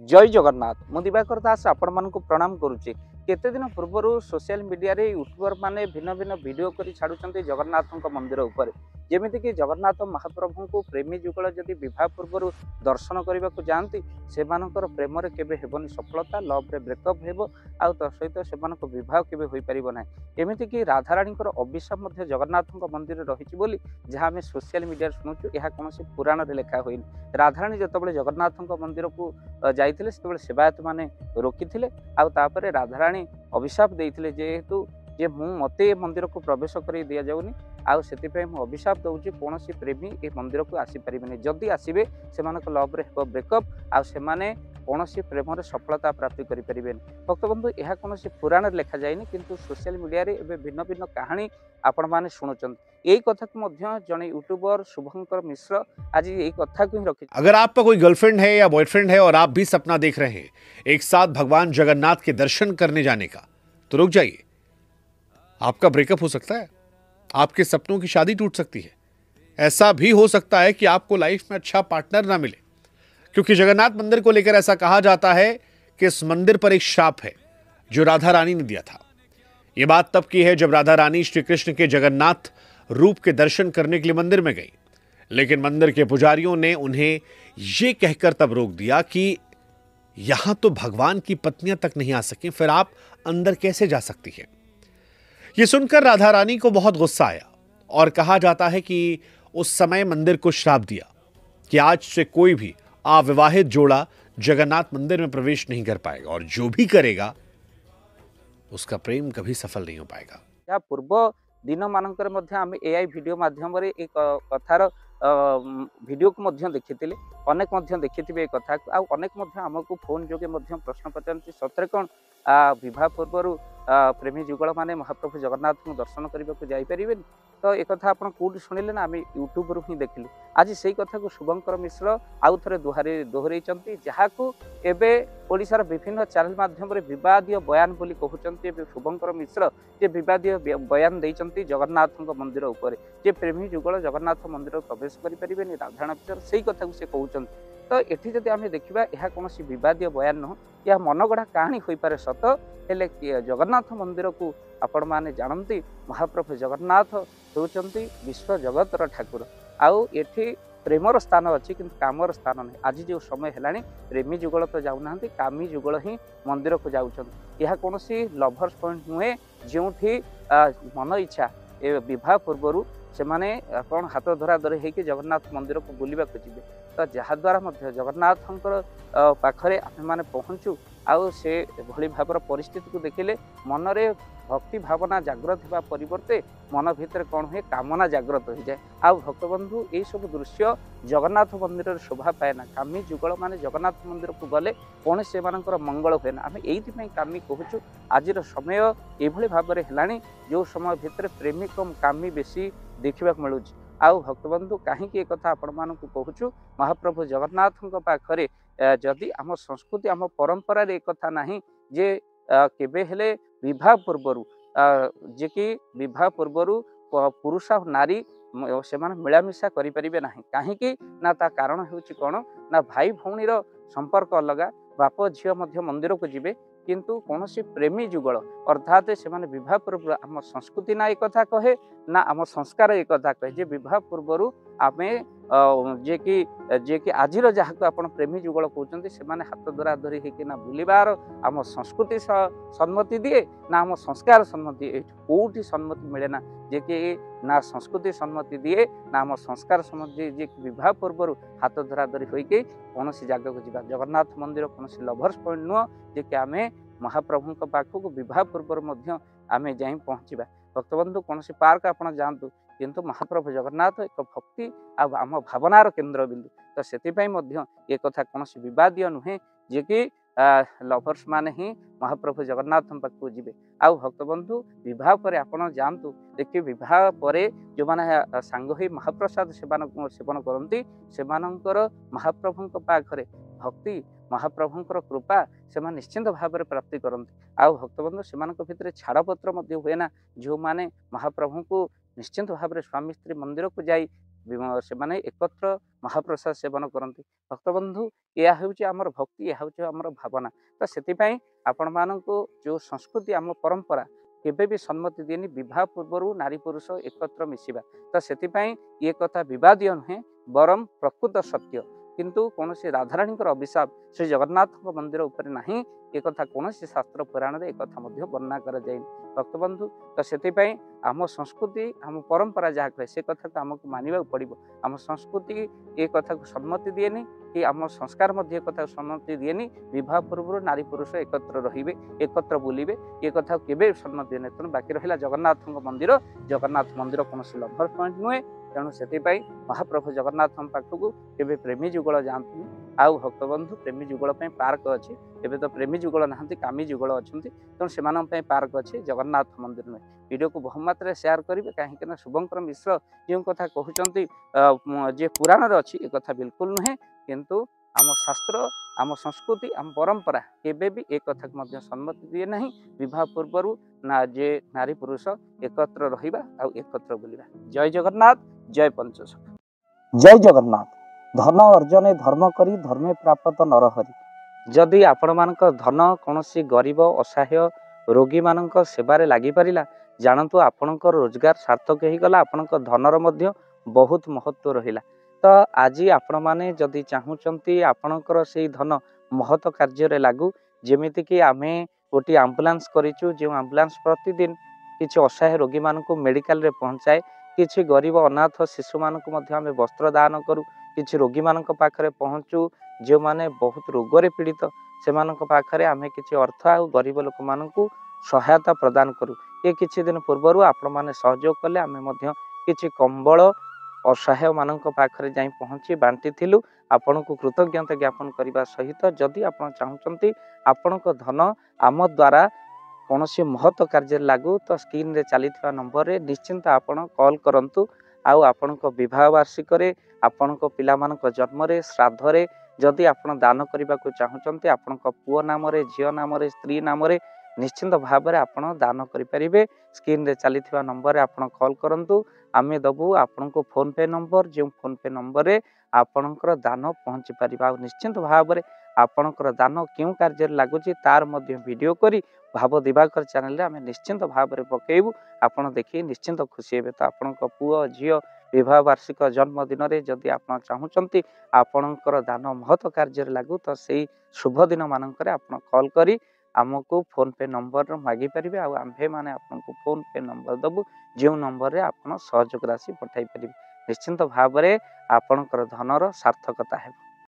जय जगन्नाथ मु दिवाकर दास आपण मानक प्रणाम करुचे केते दिन पूर्व सोशल मीडिया रे यूट्यूबर माने भिन्न भिन्न वीडियो करी छाड़ुचंती जगन्नाथ मंदिर ऊपर जेमिति कि जगन्नाथ महाप्रभु को प्रेमी जुगल जदि विवाह पूर्व दर्शन करने को जाती से प्रेम रे केबे हेबनी सफलता लव रे ब्रेकअप हेबो आउ त सहित से विवाह केबे होई परिबो नै एमिति कि राधारानी अभिशाप मध्य जगन्नाथ मंदिर रही बोली जहाँ आम सोशल मीडिया शुणुचु यह कौन पुराण रे लिखा होइनी राधारानी जतबे जगन्नाथ मंदिर को जाइथिले सेतबे सेवायत माने रोकिथिले आउ तापरे राधारानी अभिशाप देइथिले जेहेतु जे मु मते मंदिर को प्रवेश कर दिया जाउनी आउ सेतिपय मु अभिशाप दउची कोनोसी प्रेमी ए मंदिर को आसी परिबेनी जदि आसीबे सेमानक लव रे हेबो ब्रेकअप आउ सेमाने कोनोसी प्रेम रे सफलता प्राप्ति करि परिबेनी भक्त बंधु यह कोनोसी पुराण रे लिखा जायनी किंतु सोशल मीडिया रे एबे भिन्न भिन्न कहानी आपण माने सुनुचन एई कथा को मध्य जने यूट्यूबर शुभंकर मिश्र आज एई कथा को ही रखि। अगर आपका कोई गर्लफ्रेंड है या बॉयफ्रेंड है और आप भी सपना देख रहे हैं एक साथ भगवान जगन्नाथ के दर्शन करने जाने का, तो रुक जाइए। आपका ब्रेकअप हो सकता है, आपके सपनों की शादी टूट सकती है, ऐसा भी हो सकता है कि आपको लाइफ में अच्छा पार्टनर ना मिले, क्योंकि जगन्नाथ मंदिर को लेकर ऐसा कहा जाता है कि इस मंदिर पर एक श्राप है जो राधा रानी ने दिया था। यह बात तब की है जब राधा रानी श्री कृष्ण के जगन्नाथ रूप के दर्शन करने के लिए मंदिर में गई, लेकिन मंदिर के पुजारियों ने उन्हें यह कहकर तब रोक दिया कि यहां तो भगवान की पत्नियां तक नहीं आ सकी, फिर आप अंदर कैसे जा सकती हैं। यह सुनकर राधा रानी को बहुत गुस्सा आया और कहा जाता है कि उस समय मंदिर को श्राप दिया कि आज से कोई भी अविवाहित जोड़ा जगन्नाथ मंदिर में प्रवेश नहीं कर पाएगा और जो भी करेगा उसका प्रेम कभी सफल नहीं हो पाएगा। या पूर्व दिन मानकर मध्य आम एआई वीडियो माध्यम रे एक कथार वीडियो को मध्य देखिथिले अनेक मध्य देखिथिबे एक कथा आ अनेक मध्य हमको फोन जोगे मध्य प्रश्न पचारती सतरे कोन विवाह पूर्व प्रेमी जुगल माने महाप्रभु जगन्नाथ को दर्शन करने को जाई परिबेनी तो एक कथा आपण कोड सुनिले ना आम यूट्यूब रु ही देखिलु आज सेही कथा को शुभंकर मिश्र आउ थरे दोहराइचंती जहाकू एबे ओडिसार विभिन्न चैनल माध्यम रे विवादीय बयान बोली कहउचंती शुभंकर मिश्र जे विवादीय बयान देइचंती जगन्नाथ मंदिर ऊपर जे प्रेमी जुगल जगन्नाथ मंदिर प्रवेश करि परिबेनी राधारानी पितर सेही कथा को से कहउचंती तो एठी जदि आमे देखिबा यह कोनोसी विवादीय बयान न या मनगढ़ा कहानी होई पारे सत हेले जगन्नाथ मंदिर को आपण माने जानती महाप्रभु जगन्नाथ होउचंती विश्व जगतर ठाकुर आउ एठी प्रेमर स्थान अच्छी कि कामर स्थान नहीं। आज जो समय है प्रेमी जुगल तो जाऊना कामी जुगल ही मंदिर को जाऊँच यह कौन लभर्स पॉइंट नुहे जो मन इच्छा ए विवाह पूर्वर से माने कौन हाथ धरा धरी होकर जगन्नाथ मंदिर को बुलवा जी तो जहाद्वारा जगन्नाथ पाखरे आम मैंने पहुँचू आउ से भली भावर परिस्थिति को देखिले मनरे भक्ति भावना जाग्रत होगा परिवर्ते मन भितर कौन हुए कामना जाग्रत हो जाए आउ भक्तबंधु यही सब दृश्य जगन्नाथ मंदिर शोभा पाए ना कामी जुगल माने जगन्नाथ मंदिर को गले कौन से मंगल हुए ना आम ये कामी कहूँ आज समय ये भाव है जो समय भितर प्रेमी कम कामी बेसी देखा मिलूँ आउ भक्तबंधु कहीं कथा आपण मानक कहूँ महाप्रभु जगन्नाथ पाखरे जदि आम संस्कृति आम परंपरा एक कथा नहीं जे केबे हेले विवाह पूर्वर जे कि विवाह पूर्वर पुरुष और नारी से मिलामिशा करें ना कहीं ना ता कारण होची कौन ना भाई भौणीर संपर्क अलग बाप झील मंदिर को जीवे किंतु कौन प्रेमी जुगल अर्थात से विवाह पूर्व आम संस्कृति ना एक कथा कहे ना आम संस्कार एक कथा कहे जे विवाह पूर्वर आम जे कि आज जहाँ को आप प्रेमी जुगल कहते से हाथ धरा धरी होना बुलबार आम संस्कृति सम्मति दिए ना आम संस्कार सम्मति कौटी सम्मति मिले ना जे कि ना संस्कृति सम्मति दिए ना आम संस्कार सम्मति जे विवाह पूर्व हाथ धरा धरी होकर कौन जगह को जा जगन्नाथ मंदिर कौन लभर्स पॉइंट नुह जे कि आम महाप्रभु पाखक विवाह पूर्व आम जा पहुँचा भक्तबंधु कौन पार्क आप जातु किंतु महाप्रभु जगन्नाथ एक भक्ति आम भावनार केन्द्र बिंदु तो से ये कथा कौन विवादीय नुहे जे कि लभर्स माने ही महाप्रभु जगन्नाथ पाखक जी आउ भक्तबंधु विवाह पर आपण जातु देखिए विवाह पर जो मैंने सांग ही महाप्रसाद सेवन करती से महाप्रभु पाखरे भक्ति महाप्रभुंर कृपा से निश्चिंत भाव में प्राप्ति करती आउ भक्तबंधु से भितर छाड़पत्र हुए ना जो माने महाप्रभु को निश्चिंत भाव में स्वामी स्त्री मंदिर को जाई ସେମାନେ एकत्र महाप्रसाद सेवन करती भक्तबंधु यह हूँ आमर भक्ति यह हूँ आमर भावना तो से आपण मानक जो संस्कृति आम परंपरा केबे भी सम्मति दिएनि विवाह पूर्व नारी पुरुष एकत्र मिसिबा तो से ये कथा विवादीय नुहे बरम प्रकृत सत्य किंतु कौन राधाराणी अभिशाप श्री जगन्नाथ मंदिर उपर नहीं एक कथा कौन शास्त्र पुराण एक कथा वर्णना कर भक्तबंधु तो से आम संस्कृति आम परंपरा जहाँ कहे से कथा को आमको मानवा पड़ो आम संस्कृति ये कथा को सम्मति दिएनि कि आम संस्कार मध्य कथा सम्मति दिएनि विवाह पूर्व नारी पुरुष एकत्र रहिबे एकत्र बुलिबे ये कथा केबे सम्मति दिएनि तेणु बाकी रहा जगन्नाथ मंदिर कौन लभर पॉइंट नुहे तेणु से महाप्रभु जगन्नाथ पाखक केबे प्रेमी जुगल जातुनि आउ भक्तबंधु प्रेमी जुगल पार्क अच्छी एवं तो प्रेमी जुगल ना कामी जुगल अच्छा तेणु से पार्क अच्छे जगन्नाथ मंदिर नुहे वीडियो को बहुमात्रा शेयर करेंगे कहीं शुभंकर मिश्र जो कथा कहते जे पुराण अच्छी एक कथा बिल्कुल नुहे किंतु आम शास्त्र आम संस्कृति आम परंपरा केबे भी एक कथा सम्मति दिए ना विवाह पूर्व ना जे नारी पुरुष एकत्र रहिबा आउ एकत्र बुलिबा। जय जगन्नाथ जय पंचसख जय जगन्नाथ धन अर्जने धर्म करी धर्मे प्राप्त नरहरि जदि आपण मानक धन कौन गरीब असहाय रोगी मानक सेवारे लगी पारिला जानतु आपणक रोजगार सार्थक हो गला आपणक धनर मध्य बहुत महत्व रहिला तो आज आपण माने जदि चाहूचंती आपणकर से धन महत कार्य लागू जेमिति कि आमे गोटे आम्बुलांस करिचु जो आम्बुलांस प्रतिदिन किसी असहाय रोगी मानक मेडिकल रे पहुंचाए किसी गरीब अनाथ शिशु मानक मध्य आमे वस्त्र दान करू किसी रोगी मानक पाखरे पहुंचू जो माने बहुत रोगरे पीड़ित से मानक पाखरे आमे किसी अर्थ आ गरीब लोक मानकू सहायता प्रदान करू ये किछि दिन पूर्व आपण माने सहयोग कले आमे मध्य किछि कंबल असहाय मानक पाखरे जाई पहुंची बांटी थिलु आपण को कृतज्ञता ज्ञापन करने सहित जदि आपण चाहूचंती आपणक धन आम द्वारा कौन महत्व कार्य लागू तो स्क्रीन रे चली नंबर रे निश्चिंत आपण कॉल करंतु आउ आपणक विवाह वार्षिक आपणक पिला मानक जन्म रे श्राद्ध रे जदि आपण दान करने को चाहूचंती आपणक पुओ नाम रे झियो नाम रे स्त्री नाम रे निश्चिंत भाव में आपण दान करें स्क्रीन रे चली नंबर रे आपण कॉल करंतु आमे दबु आपण को फोन पे नंबर जो फोन पे नंबर रे आपणकर दान पहुँची पारिबा निश्चिंत भाव में आपणकर दान क्यों कार्य लगुच तार मध्य वीडियो करी भाव दिवाकर चैनल रे आमे निश्चिंत भाव में पकेबू आपण देखि निश्चिंत खुशी हेबे तो आपण पुओ झियो विवाह वार्षिक जन्मदिन रे जदि आप चाहूचंती आपणकर दान महत्व कार्य लागू तो से शुभ दिन मानक आप कॉल करी आमको फोन पे नंबर मागी पारिबे आम्भे माने आपनको फोन पे नंबर दबु जो नंबर रे आपण सहयोग राशि पठाई पारिबे निश्चिंत भाव में आपणकर धनर सार्थकता हेबो।